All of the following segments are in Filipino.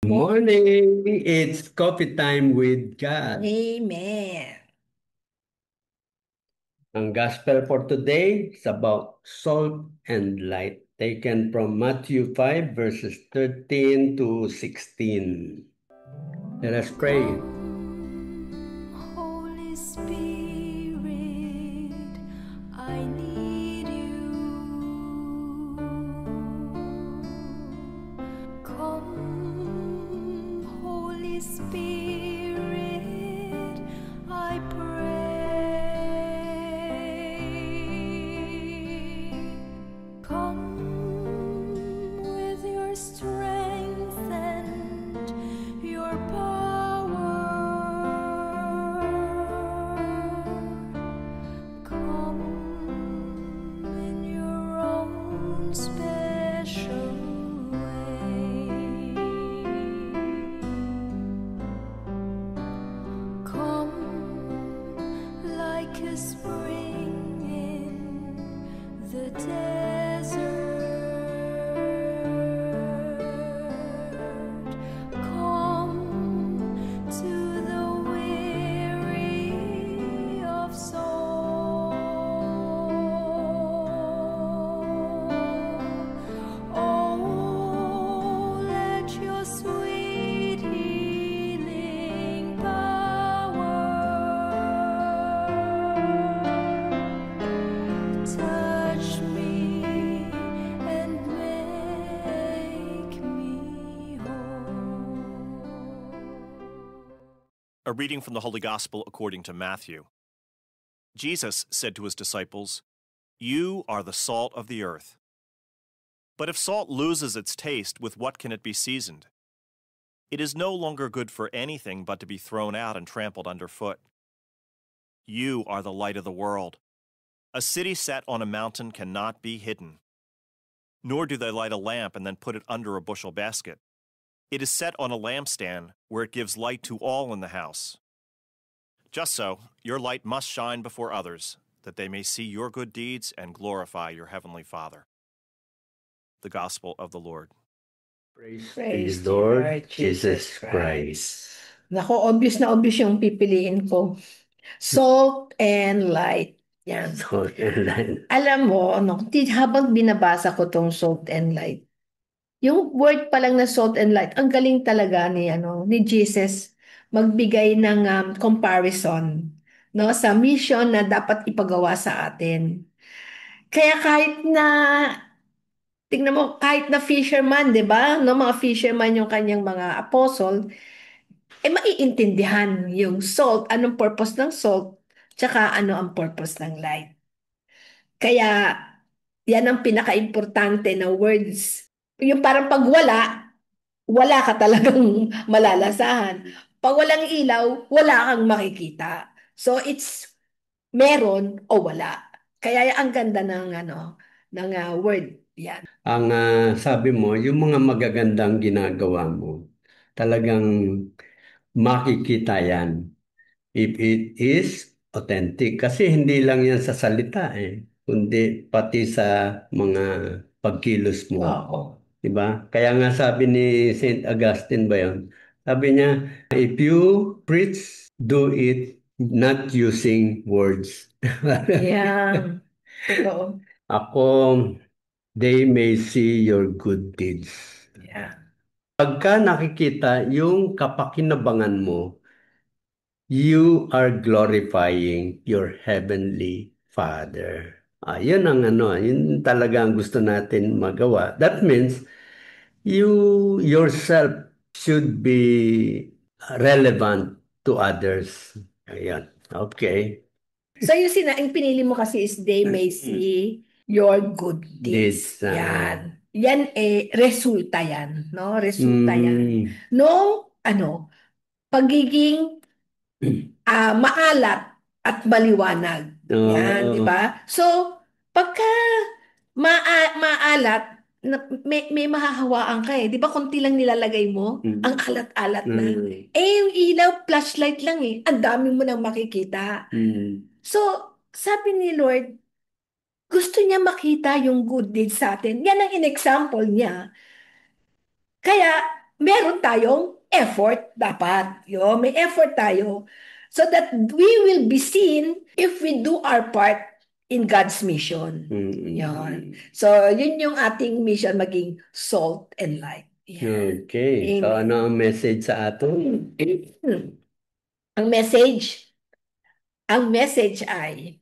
Morning! It's coffee time with God. Amen. Ang gospel for today is about salt and light, taken from Matthew 5, verses 13 to 16. Let us pray. Holy Spirit, I need you. Come, Holy Spirit, I pray. Come with your strength and your power. Come in your own special way. Come like a spring in the desert. Come to the weary of soul. Oh, let your sweet healing power touch me and make me whole. A reading from the Holy Gospel according to Matthew. Jesus said to his disciples, "You are the salt of the earth. But if salt loses its taste, with what can it be seasoned? It is no longer good for anything but to be thrown out and trampled underfoot. You are the light of the world. A city set on a mountain cannot be hidden. Nor do they light a lamp and then put it under a bushel basket. It is set on a lampstand where it gives light to all in the house. Just so, your light must shine before others, that they may see your good deeds and glorify your heavenly Father." The Gospel of the Lord. Praise Praise the to you, Lord Lord Jesus Jesus Christ. Nako, obvious na obvious yung pipiliin ko. Salt and light. Yan. Salt and light. Alam mo, habang binabasa ko tong salt and light, yung word pa lang na salt and light, ang galing talaga ni Jesus magbigay ng comparison, no, sa mission na dapat ipagawa sa atin. Kaya kahit na, tingnan mo, kahit na fisherman, di ba? No, mga fisherman yung kanyang mga apostle, maiintindihan yung salt, anong purpose ng salt, tsaka ano ang purpose ng light. Kaya, yan ang pinaka-importante na words. Yung parang pag wala ka talagang malalasahan. Pag walang ilaw, wala kang makikita. So it's meron o wala. Kaya ang ganda ng word yan. Ang sabi mo, yung mga magagandang ginagawa mo, talagang makikita yan. If it is authentic. Kasi hindi lang yan sa salita kundi pati sa mga pagkilos mo. Oo. Diba? Kaya nga sabi ni Saint Augustine ba yun? Sabi niya, if you preach, do it not using words. Yan. Totoo. Ako, they may see your good deeds. Yan. Pagka nakikita yung kapakinabangan mo, you are glorifying your heavenly Father. Yun ang yun talaga ang gusto natin magawa. That means you yourself should be relevant to others. Ayan. Okay. So yung pinili mo kasi is they may see your good deeds. This, Yan. Yan resulta yan. No? Resulta yan. No, pagiging maalat at maliwanag. Yan, di Oo. ba? So, pagka maalat, may mahahawaan ka eh. Di ba konti lang nilalagay mo? Ang alat-alat na. Yung ilaw, flashlight lang eh. Ang dami mo nang makikita. So, sabi ni Lord, gusto niya makita yung good deeds sa atin. Yan ang in-example niya. Kaya, meron tayong effort dapat. May effort tayo so that we will be seen if we do our part in God's mission. Yun. So, yun yung ating mission, maging salt and light. Yan. Okay. So, Amen. ano ang message sa atin? Ang message ay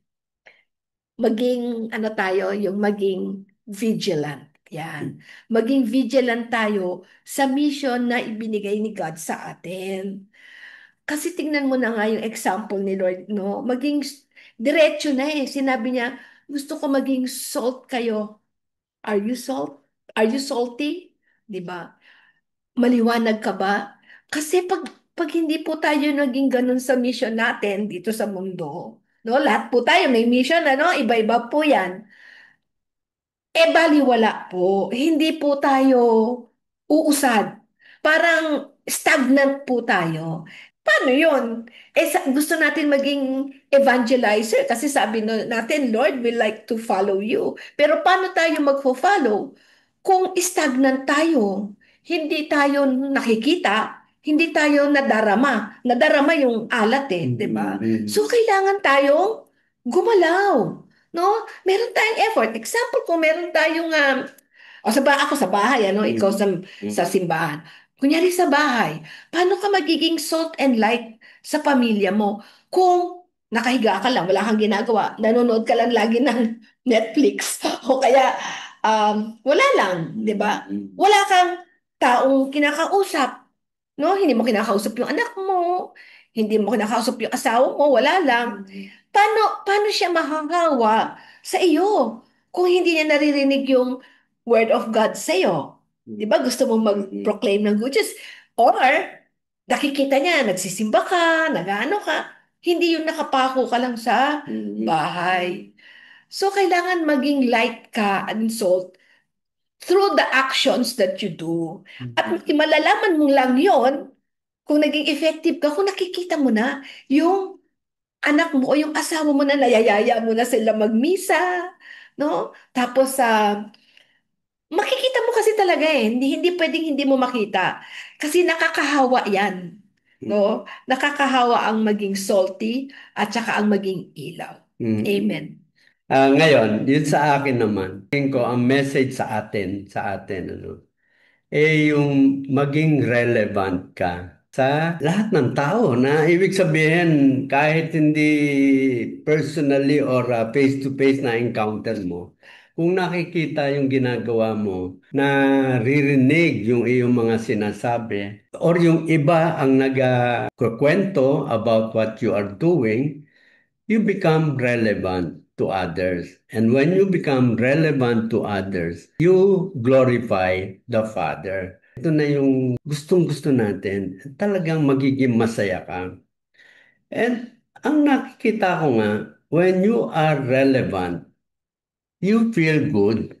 maging ano tayo, yung maging vigilant. Yan. Maging vigilant tayo sa mission na ibinigay ni God sa atin. Kasi tingnan mo na nga yung example ni Lord, no? Diretso na eh. Sinabi niya, gusto ko maging salt kayo. Are you salt? Are you salty? 'Di ba? Maliwanag ka ba? Kasi pag hindi po tayo naging ganun sa mission natin dito sa mundo, no? Lahat po tayo may mission, ano? Iba-iba po 'yan. Baliwala po. Hindi po tayo uusad. Parang stagnant po tayo. Paano yun? Gusto natin maging evangelizer kasi sabi natin, Lord, we like to follow you. Pero paano tayo magfo-follow kung stagnant tayo? Hindi tayo nakikita, hindi tayo nadarama. Nadarama yung alat di ba? So, kailangan tayong gumalaw. No? Meron tayong effort. Example, kung meron tayong, ako sa bahay, ikaw sa simbahan. Kunyari sa bahay, paano ka magiging salt and light sa pamilya mo kung nakahiga ka lang, wala kang ginagawa, nanonood ka lang lagi ng Netflix, o kaya wala lang, di ba? Wala kang taong kinakausap, no? Hindi mo kinakausap yung anak mo, hindi mo kinakausap yung asawa mo, wala lang. Paano siya makakawa sa iyo kung hindi niya naririnig yung word of God sa iyo? Di ba? Gusto mo mag-proclaim ng good news? Or, nakikita niya, nagsisimba ka, nag-ano ka, hindi yung nakapako ka lang sa bahay. So, kailangan maging light ka and salt through the actions that you do. At malalaman mo lang yon kung naging effective ka, kung nakikita mo na yung anak mo o yung asawa mo na nayayaya mo na sila magmisa, no? Tapos makikita mo kasi talaga hindi pwedeng hindi mo makita. Kasi nakakahawa 'yan, no? Nakakahawa ang maging salty at saka ang maging ilaw. Amen. Ngayon, yun sa akin naman, tingin ko ang message sa atin, yung maging relevant ka sa lahat ng tao na ibig sabihin kahit hindi personally or face-to-face na encounter mo, kung nakikita yung ginagawa mo, naririnig yung iyong mga sinasabi, or yung iba ang nagkukwento about what you are doing, you become relevant to others. And when you become relevant to others, you glorify the Father. Ito na yung gustong-gusto natin. Talagang magiging masaya ka. And ang nakikita ko nga, when you are relevant, you feel good.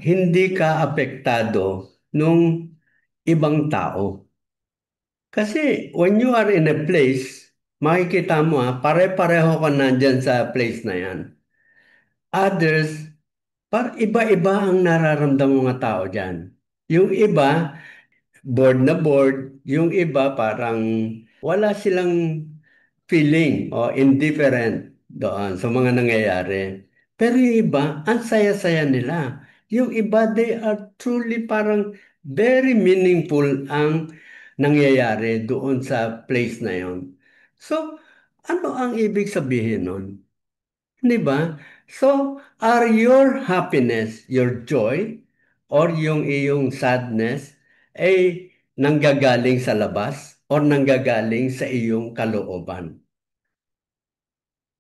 Hindi ka apektado nung ibang tao. Kasi when you are in a place, makikita mo pare-pareho ka nandyan sa place na yan. Others, iba-iba ang nararamdaman ng mga tao dyan. Yung iba, bored na bored. Yung iba, parang wala silang feeling o indifferent doon sa mga nangyayari. Pero yung iba, ang saya-saya nila. Yung iba, they are truly parang very meaningful ang nangyayari doon sa place na yon. So, ano ang ibig sabihin nun? Di ba? So, are your happiness, your joy, or yung iyong sadness ay nanggagaling sa labas or nanggagaling sa iyong kalooban?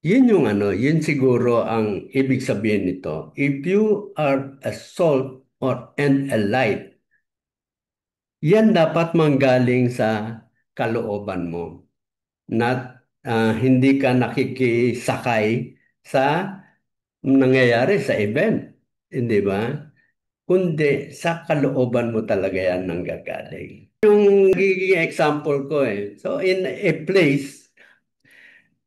Yun yung yun siguro ang ibig sabihin nito. If you are a salt and a light, yan dapat manggaling sa kalooban mo. Hindi ka nakikisakay sa nangyayari sa event, hindi ba? Kundi sa kalooban mo talaga yan nanggagaling. Yung nagiging example ko So in a place,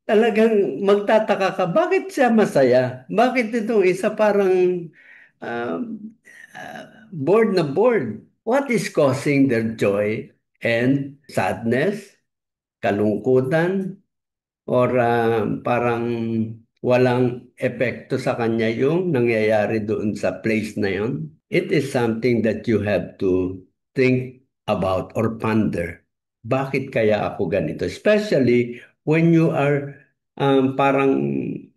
talagang magtataka ka, bakit siya masaya? Bakit itong isa parang um, bored na bored? what is causing their joy and sadness, kalungkutan, or parang walang epekto sa kanya yung nangyayari doon sa place na yon. It is something that you have to think about or ponder. Bakit kaya ako ganito? Especially when you are parang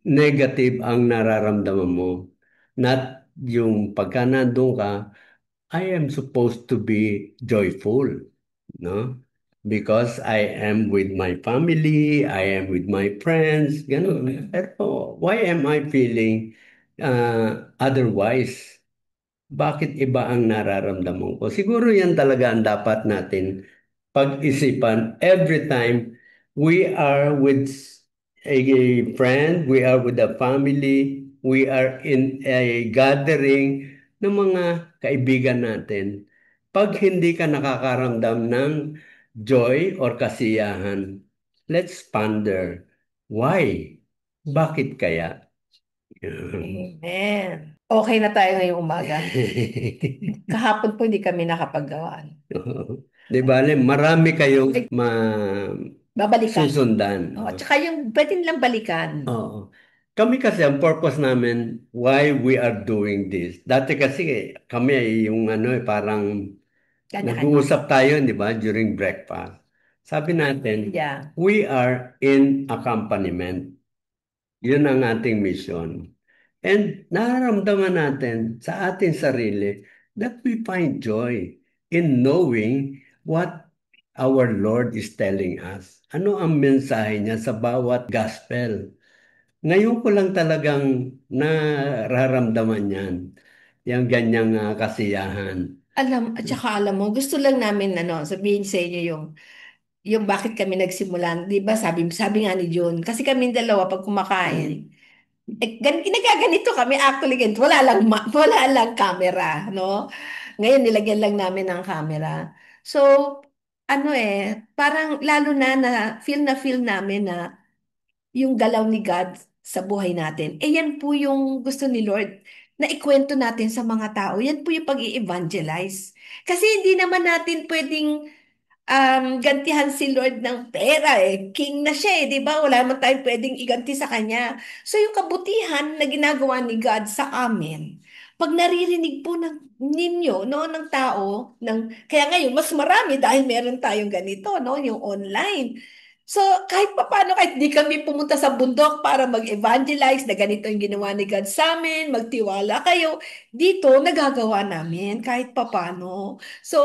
negative ang nararamdaman mo. Not yung pagka nandun ka, I am supposed to be joyful, no? Because I am with my family, I am with my friends, ganun. Pero why am I feeling otherwise? Bakit iba ang nararamdaman ko? Siguro yan talaga ang dapat natin pag-isipan every time we are with a friend, we are with a family, we are in a gathering ng mga kaibigan natin. Pag hindi ka nakakaramdam ng joy or kasiyahan, let's ponder, why? Bakit kaya? Amen. Okay na tayo ngayong umaga. Kahapon po hindi kami nakapagawaan. Di bale, marami kayong Babalikan. susundan. Oh, at saka yung pwede nilang balikan. Oo. Kami kasi, ang purpose namin, why we are doing this. Dati kasi kami yung parang Kanya-kanya. nag-uusap tayo, di ba, during breakfast. Sabi natin, Yeah. we are in accompaniment. Yun ang ating mission. And nararamdaman natin sa ating sarili that we find joy in knowing what our Lord is telling us. Ano ang mensahe niya sa bawat gospel? Ngayon ko lang talagang nararamdaman yan, yung ganyang kasiyahan. At saka alam mo, gusto lang namin sabihin sa inyo yung bakit kami nagsimulan. Di ba sabi nga ni John, kasi kami dalawa pag kumakain, ginagaganito kami actually, wala lang camera, no? Ngayon nilagyan lang namin ng camera. So, parang lalo na feel namin na yung galaw ni God sa buhay natin. Yan po yung gusto ni Lord na ikwento natin sa mga tao. Yan po yung pag-i-evangelize. Kasi hindi naman natin pwedeng gantihan si Lord ng pera eh. King na siya eh, di ba? Wala naman tayong pwedeng iganti sa kanya. So yung kabutihan na ginagawa ni God sa amin, pag naririnig po ninyo, no, ng tao, kaya ngayon, mas marami dahil meron tayong ganito, no, yung online. So, kahit papaano, kahit di kami pumunta sa bundok para mag-evangelize na ganito yung ginawa ni God sa amin, magtiwala kayo, dito, nagagawa namin kahit papaano. So,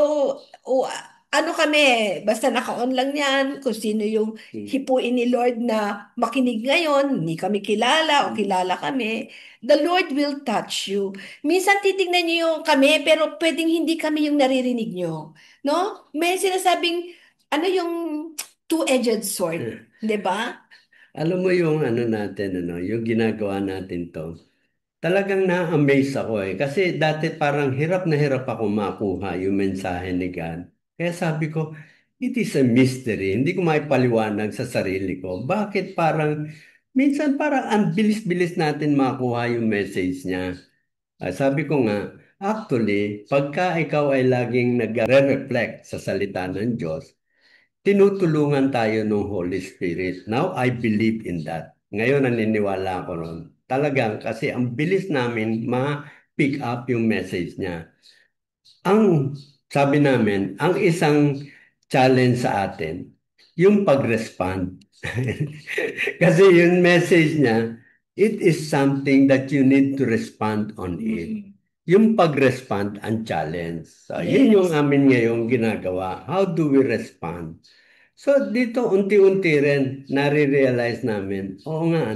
kami, basta naka-on lang yan, kung sino yung hipuin ni Lord na makinig ngayon, hindi kami kilala o kilala kami, the Lord will touch you. Minsan titignan niyo yung kami, pero pwedeng hindi kami yung naririnig niyo. No? May sinasabing, yung two-edged sword, di ba? Alam mo yung natin, yung ginagawa natin to. Talagang na-amaze ako eh. Kasi dati parang hirap na hirap ako makuha yung mensahe ni God. Kaya sabi ko, it is a mystery. Hindi ko maipaliwanag sa sarili ko. Bakit minsan parang ang bilis-bilis natin makuha yung message niya. Sabi ko nga, actually, pagka ikaw ay laging nagre-reflect sa salita ng Diyos, tinutulungan tayo ng Holy Spirit. Now, I believe in that. Ngayon, naniniwala ako ron. Talagang kasi ang bilis namin ma-pick up yung message niya. Ang sabi namin, ang isang challenge sa atin, yung pag-respond. Kasi yung message niya, it is something that you need to respond on it. Yung pag-respond ang challenge. So, yun yung amin ngayong ginagawa. How do we respond? So, dito unti-unti rin nare-realize namin, oo nga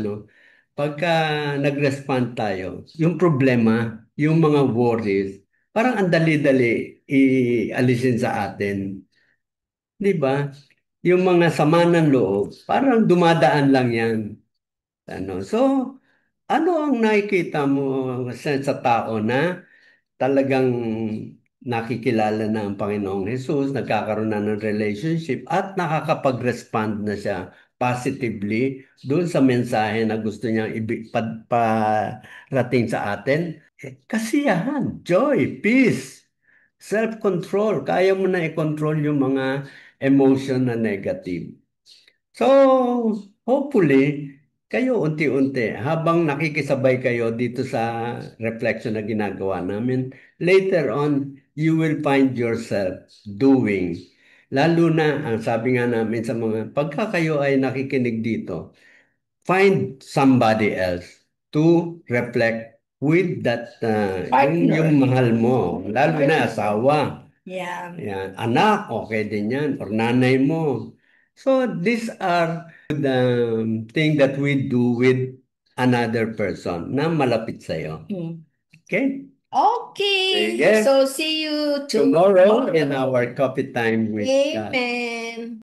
pagka nag-respond tayo, yung problema, yung mga worries, parang ang dali-dali ialisin sa atin. Di ba? Yung mga sama ng loob, parang dumadaan lang yan. So, ano ang nakikita mo sa tao na talagang nakikilala na ang Panginoong Hesus, nagkakaroon na ng relationship at nakakapag-respond na siya positively doon sa mensahe na gusto niyang parating sa atin? Kasiyahan, joy, peace. Self-control. Kaya mo na i-control yung mga emotion na negative. So, hopefully, kayo unti-unti, habang nakikisabay kayo dito sa reflection na ginagawa namin, later on, you will find yourself doing. Lalo na, ang sabi nga namin sa mga, pagka kayo ay nakikinig dito, find somebody else to reflect with that, yung Partner. mahal mo, lalo na asawa. Yeah. Yan, anak, okay din yan, or nanay mo. So these are the thing that we do with another person na malapit sa'yo. Mm. Okay? Okay. Sige. So see you Tomorrow in our coffee time with God. Amen.